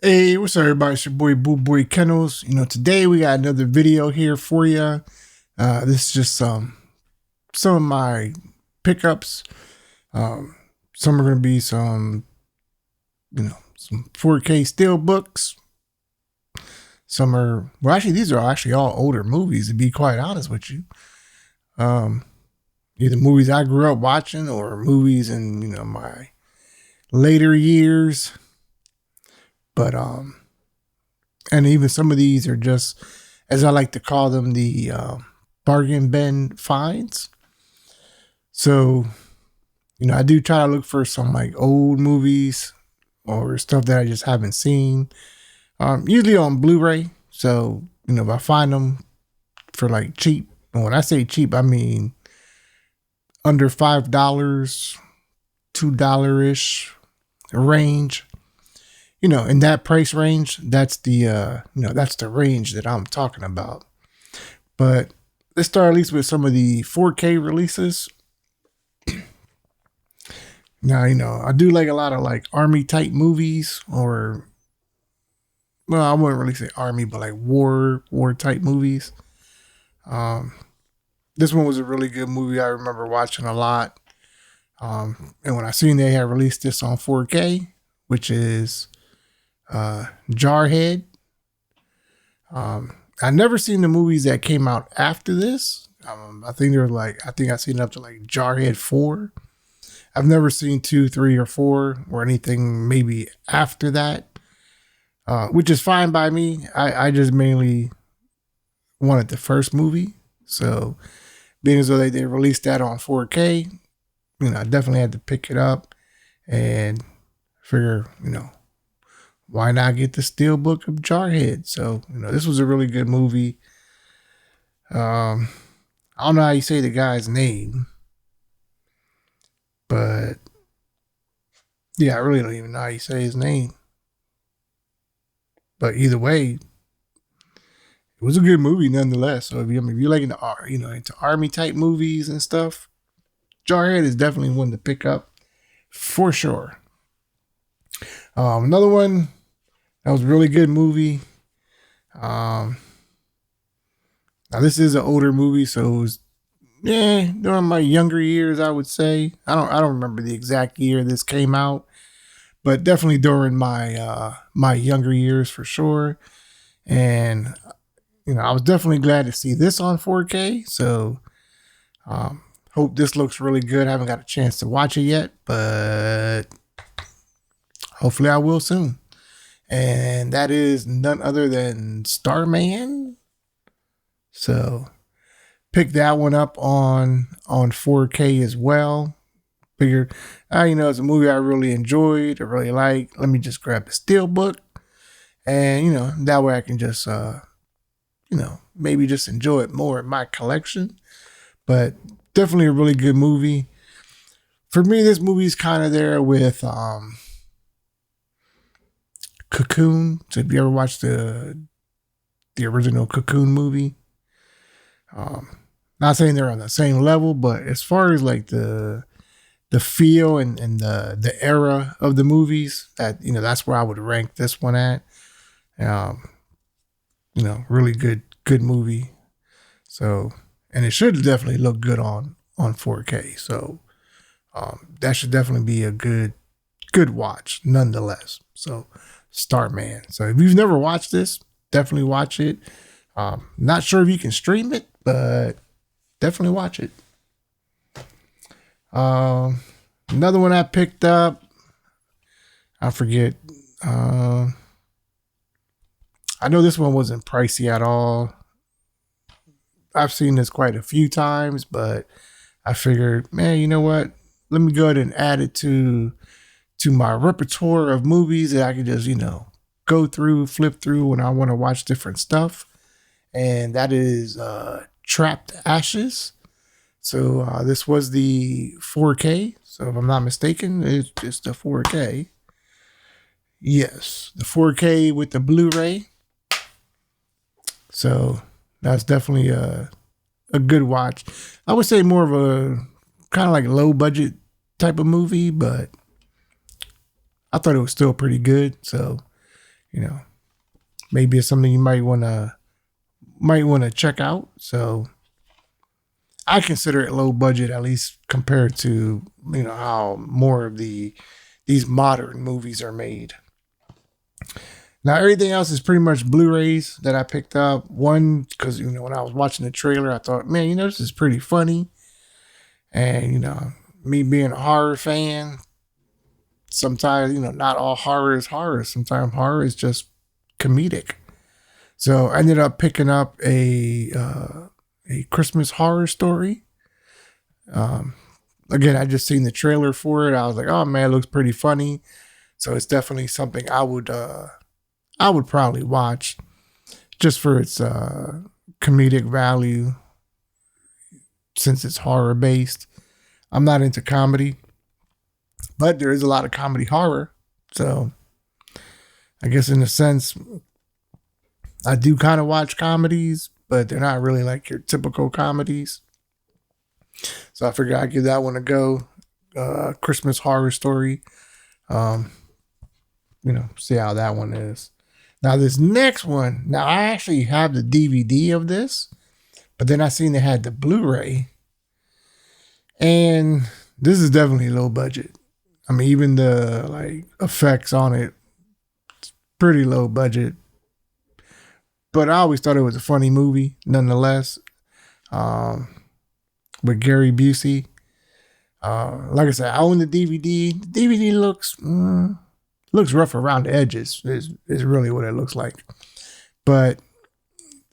Hey, what's up, everybody? It's your boy BULLBOYKENNELS. Today we got another video here for you. This is just some of my pickups. Some are gonna be some 4K steel books. Some are actually these are actually all older movies. To be quite honest with you, either movies I grew up watching or movies in my later years. But and even some of these are just, as I like to call them, the bargain bin finds. So, I do try to look for some like old movies or stuff that I just haven't seen. Usually on Blu-ray. So, if I find them for like cheap, and when I say cheap, I mean under $5, $2 range. In that price range, that's that's the range that I'm talking about. But let's start at least with some of the 4K releases. Now, I do like a lot of like army type movies, or well, I wouldn't really say army, but like war type movies. This one was a really good movie. I remember watching a lot. And when I seen they had released this on 4K, which is Jarhead. I never seen the movies that came out after this. I think I seen up to like Jarhead 4. I've never seen 2, 3, or 4 or anything maybe after that, which is fine by me. I just mainly wanted the first movie. So being as though they released that on 4K, I definitely had to pick it up and figure, why not get the Steelbook of Jarhead? So, this was a really good movie. I don't know how you say the guy's name, but yeah, I really don't even know how you say his name. But either way, it was a good movie nonetheless. So if you're like into army type movies and stuff, Jarhead is definitely one to pick up for sure. Another one that was a really good movie. Now this is an older movie, so it was during my younger years, I would say. I don't remember the exact year this came out, but definitely during my younger years for sure. And I was definitely glad to see this on 4K. So hope this looks really good. I haven't got a chance to watch it yet, but hopefully I will soon. And that is none other than Starman. So pick that one up on 4K as well. Figured, it's a movie I really enjoyed, I really like. Let me just grab the Steelbook, and that way I can just maybe just enjoy it more in my collection. But definitely a really good movie. For me, this movie's kind of there with Cocoon. So if you ever watched the original Cocoon movie, not saying they're on the same level, but as far as like the feel and the era of the movies, that's where I would rank this one at. Really good movie. So, and it should definitely look good on 4K. So that should definitely be a good watch nonetheless. So Starman. So if you've never watched this, definitely watch it. Not sure if you can stream it, but definitely watch it. Another one I picked up, I forget. I know this one wasn't pricey at all. I've seen this quite a few times, but I figured, man, you know what? Let me go ahead and add it to my repertoire of movies that I can just, go through, flip through when I want to watch different stuff. And that is Trapped Ashes. So this was the 4K. So if I'm not mistaken, it's the 4K. Yes, the 4K with the Bluray. So that's definitely a good watch. I would say more of a kind of like low budget type of movie, but I thought it was still pretty good. So you know, maybe it's something you might want to check out. So I consider it low budget, at least compared to how more of these modern movies are made. Now everything else is pretty much Blu-rays that I picked up. One, because when I was watching the trailer, I thought, man, this is pretty funny, and me being a horror fan, sometimes not all horror is horror. Sometimes horror is just comedic. So I ended up picking up a Christmas horror story. Again, I just seen the trailer for it. I was like, oh man, it looks pretty funny. So it's definitely something I would probably watch just for its comedic value, since it's horror based. I'm not into comedy, but there is a lot of comedy horror. So I guess in a sense, I do kind of watch comedies, but they're not really like your typical comedies. So I figured I'd give that one a go. Christmas horror story. See how that one is. Now this next one, now I actually have the DVD of this, but then I seen they had the Blu-ray, and this is definitely low budget. I mean, even the effects on it, it's pretty low budget. But I always thought it was a funny movie, nonetheless. With Gary Busey. Like I said, I own the DVD. The DVD looks rough around the edges. Is really what it looks like. But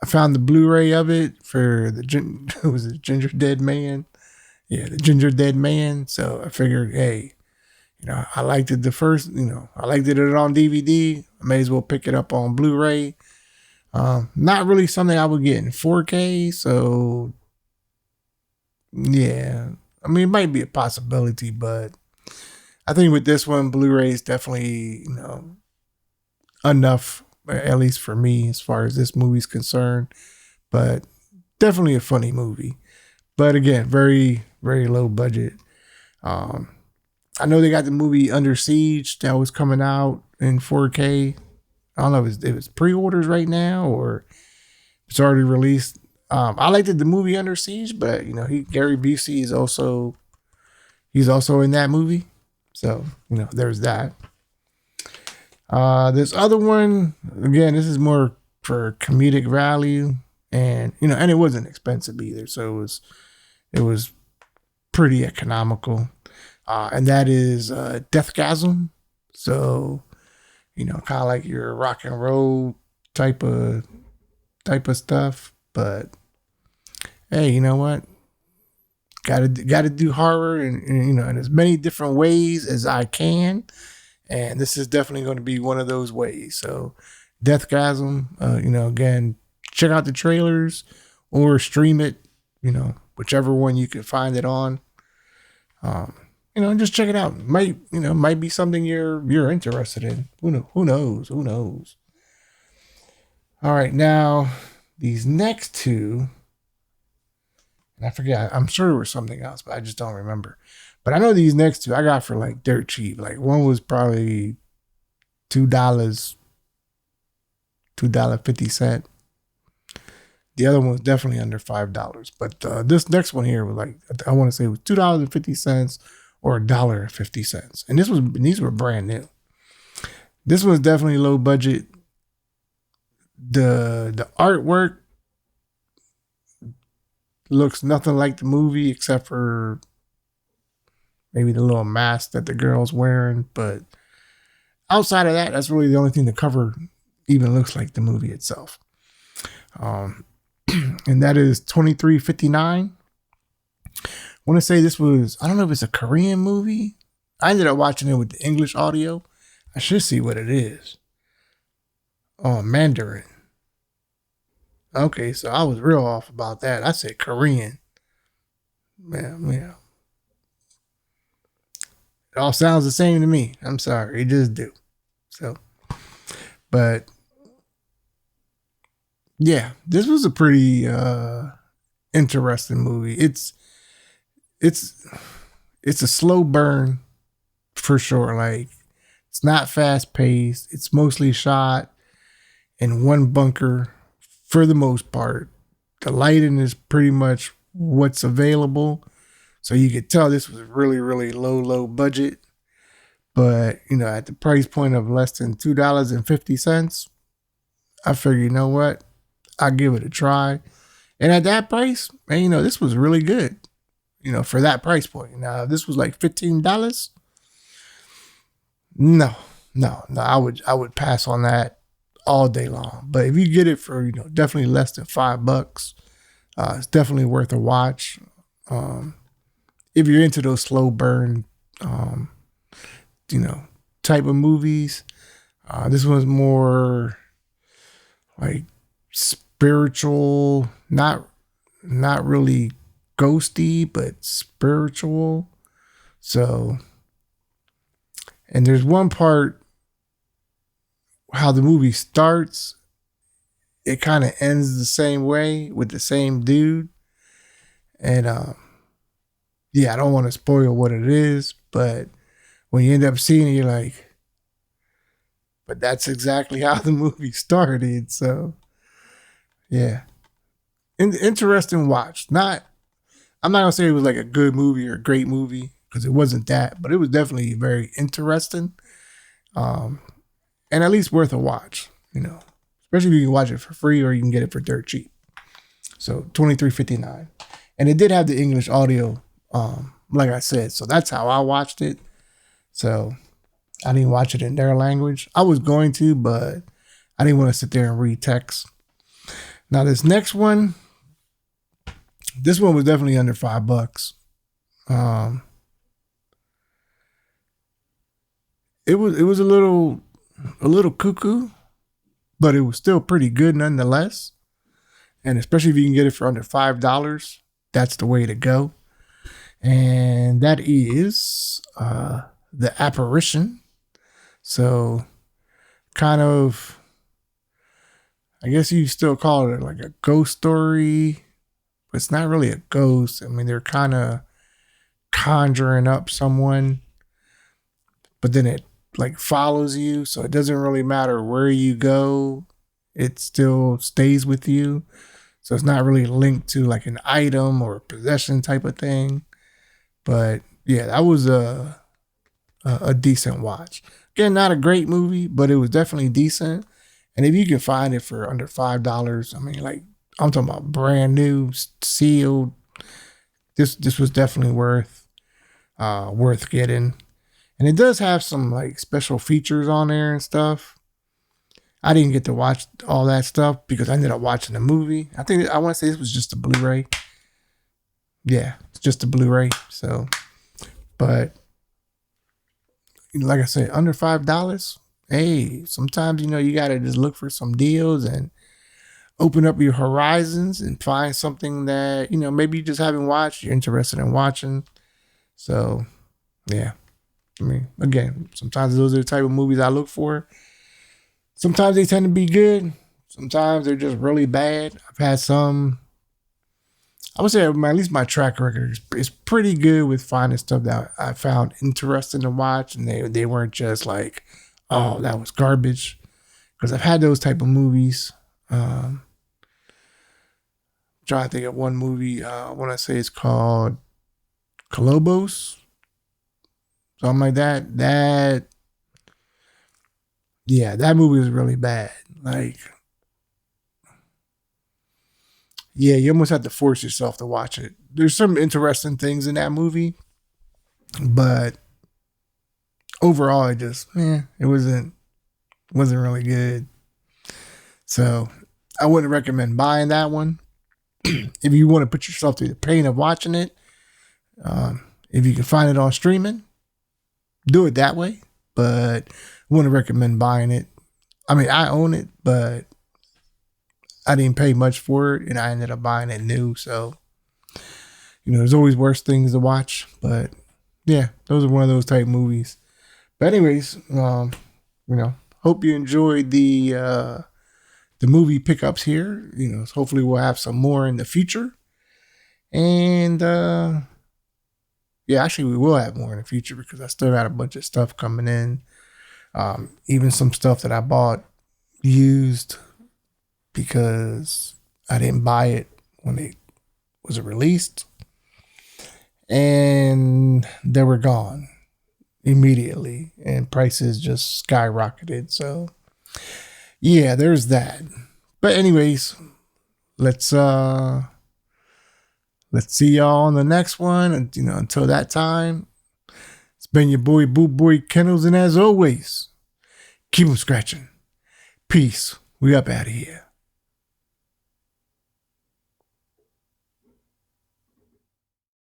I found the Blu-ray of it for was it Gingerdead Man? Yeah, the Gingerdead Man. So I figured, hey, I liked it the first. I liked it on DVD. I may as well pick it up on Blu-ray. Not really something I would get in 4K. So yeah, I mean, it might be a possibility, but I think with this one, Blu-ray is definitely, enough, at least for me, as far as this movie's concerned. But definitely a funny movie. But again, very, very low budget. I know they got the movie Under Siege that was coming out in 4K. I don't know if it's pre-orders right now or it's already released. I liked the movie Under Siege, but Gary Busey is also in that movie, so there's that. This other one, again, this is more for comedic value, and and it wasn't expensive either, so it was pretty economical, and that is Deathgasm. So kind of like your rock and roll type of stuff, but hey, you know what? Gotta do horror and in as many different ways as I can. And this is definitely going to be one of those ways. So Deathgasm, again, check out the trailers or stream it, whichever one you can find it on. Just check it out. Might be something you're interested in. Who knows? All right, now these next two, and I forget, I'm sure there was something else, but I just don't remember. But I know these next two I got for like dirt cheap. Like one was probably $2.50. The other one was definitely under $5. But this next one here was like, I want to say it was $2.50 or $1.50. And these were brand new. This was definitely low budget. The artwork looks nothing like the movie except for maybe the little mask that the girl's wearing, but outside of that, that's really the only thing the cover even looks like the movie itself. And that is $23.59. I want to say this was, I don't know if it's a Korean movie. I ended up watching it with the English audio. I should see what it is. Oh, Mandarin. Okay, so I was real off about that. I said Korean. Yeah. It all sounds the same to me. I'm sorry, it just do. So, but yeah, this was a pretty interesting movie. It's a slow burn for sure. Like It's not fast paced. It's mostly shot in one bunker for the most part. The lighting is pretty much what's available. So you could tell this was really, really low budget. But, at the price point of less than $2.50, I figured, you know what? I'll give it a try. And at that price, man, this was really good, for that price point. Now, if this was like $15, no, I would pass on that all day long. But if you get it for, definitely less than $5, it's definitely worth a watch. If you're into those slow burn, type of movies, this one's more like spiritual, not really ghosty, but spiritual. So, and there's one part how the movie starts, it kind of ends the same way with the same dude. And yeah, I don't want to spoil what it is, but when you end up seeing it, you're like, but that's exactly how the movie started. So yeah, interesting watch. I'm not gonna say it was like a good movie or a great movie because it wasn't that, but it was definitely very interesting, and at least worth a watch. Especially if you can watch it for free or you can get it for dirt cheap. So $23.59, and it did have the English audio, like I said. So that's how I watched it. So I didn't watch it in their language. I was going to, but I didn't want to sit there and read text. Now this next one, this one was definitely under $5. It was a little cuckoo, but it was still pretty good nonetheless. And especially if you can get it for under $5, that's the way to go. And that is the Apparition. So kind of, I guess you still call it like a ghost story, but it's not really a ghost. I mean, they're kind of conjuring up someone, but then it like follows you. So it doesn't really matter where you go. It still stays with you. So it's not really linked to like an item or a possession type of thing. But yeah, that was a decent watch. Again, not a great movie, but it was definitely decent. And if you can find it for under $5, I mean, like I'm talking about brand new, sealed. This was definitely worth getting. And it does have some like special features on there and stuff. I didn't get to watch all that stuff because I ended up watching the movie. I want to say this was just a Blu-ray. Yeah, it's just a Blu-ray. So, but like I said, under $5. Hey, sometimes you gotta just look for some deals and open up your horizons and find something that maybe you just haven't watched. You're interested in watching. So, yeah. I mean, again, sometimes those are the type of movies I look for. Sometimes they tend to be good. Sometimes they're just really bad. I've had some. I would say at least my track record is pretty good with finding stuff that I found interesting to watch, and they weren't just like, oh, that was garbage. Because I've had those type of movies. Trying to think of one movie. I want to say it's called Colobos. Something like that. That movie was really bad. Like, yeah, you almost have to force yourself to watch it. There's some interesting things in that movie, but overall, it wasn't really good. So I wouldn't recommend buying that one. If you want to put yourself through the pain of watching it, if you can find it on streaming, do it that way. But I wouldn't recommend buying it. I mean, I own it, but I didn't pay much for it, and I ended up buying it new. So, there's always worse things to watch. But yeah, those are one of those type movies. But anyways, hope you enjoyed the movie pickups here. Hopefully we'll have some more in the future. And yeah, actually we will have more in the future because I still got a bunch of stuff coming in. Even some stuff that I bought used because I didn't buy it when it was released, and they were gone immediately, and prices just skyrocketed. So yeah, there's that. But anyways, let's see y'all on the next one. And until that time, it's been your boy BULLBOYKENNELS, and as always, keep them scratching. Peace. We up out of here.